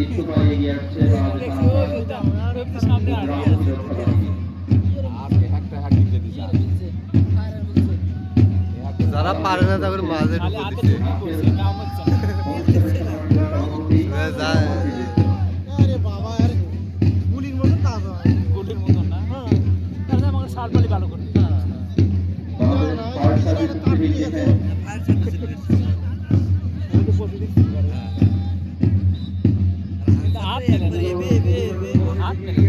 একটু পরে এগিয়ে আসছে সামনে যারা পারে না তাদের মাঝে ঢুকে দিচ্ছে আরে বাবা আরে গুলির মতন তাজ হয় গুলির মতন না তাহলে আমাকে শার্ট পালি ভালো করে ফায়ার সার্ভিস সিভিল ডিফেন্স হাত মেলে হাত মেলে